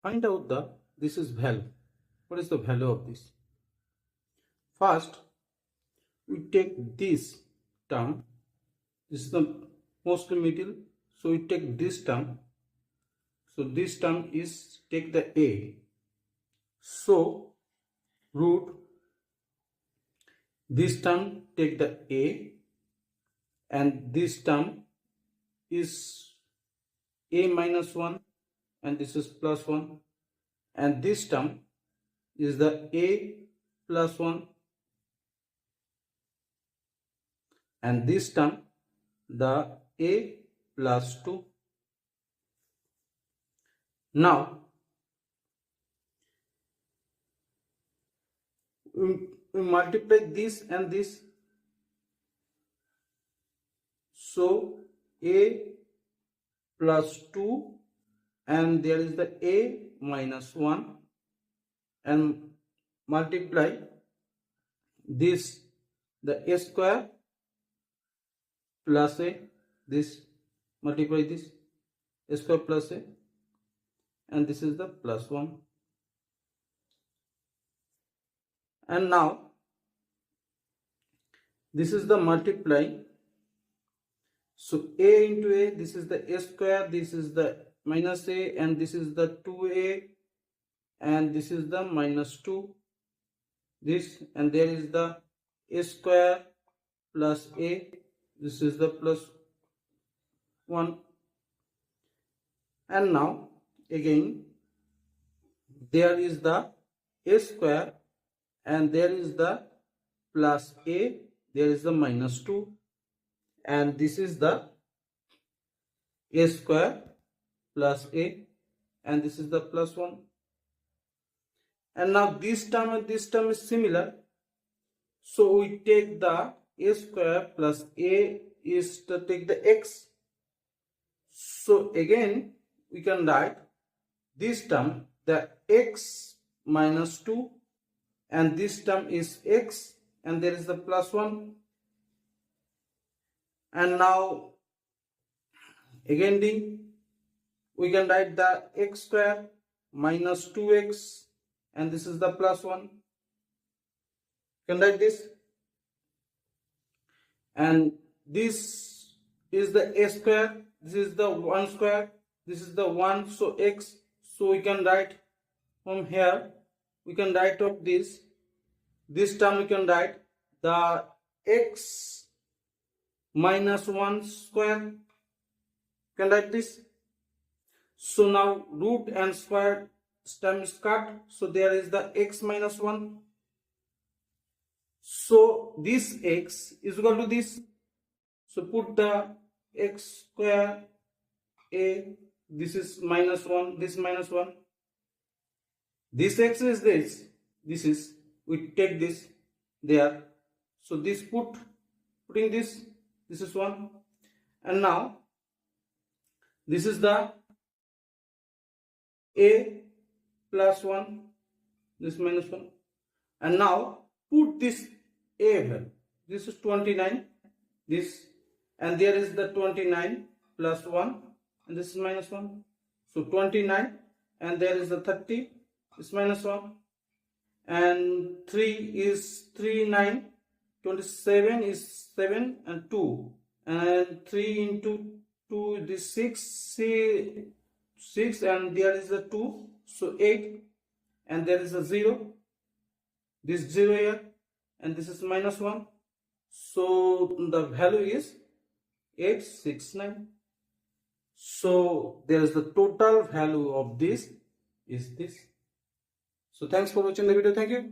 find out this is value. What is the value of this? First, we take this term. This is the mostly middle. So we take this term. So this term is take the a. So root this term take the a, and this term is a minus 1, and this is plus 1, and this term is the a plus 1, and this term the a plus 2. Now we multiply this and this, so a plus 2, and there is the a minus 1, and multiply this the a square plus a, this multiply this a square plus a, and this is the plus 1. And now this is the multiply, so a into a, this is the a square, this is the minus a, and this is the 2a, and this is the minus 2, this, and there is the a square plus a, this is the plus 1. And now again there is the a square, and there is the plus a, there is the minus 2, and this is the a square plus a, and this is the plus 1. And now this term and this term is similar, so we take the a square plus a is to take the x. So again we can write this term the x minus 2, and this term is x, and there is the plus 1. And now again we can write the x square minus 2x, and this is the plus 1. You can write this, and this is the a square, this is the 1 square, this is the 1, so x, so we can write from here, we can write of this term, we can write the x minus 1 square, you can write this. So now root and square term is cut, so there is the x minus 1. So this x is equal to this, so put the x square a, this is minus 1, this minus 1, this x is this is, we take this there, so this putting this is 1, and now this is the a plus 1, this minus 1, and now put this a value, this is 29, this, and there is the 29 plus 1, and this is minus 1, so 29, and there is the 30, this minus 1, and 3 is 3, 9, 27 is 7 and 2, and 3 into 2 is 6, and there is a 2, so 8, and there is a 0, this 0 here, and this is minus 1, so the value is 869. So there is the total value of this is this. So thanks for watching the video. Thank you.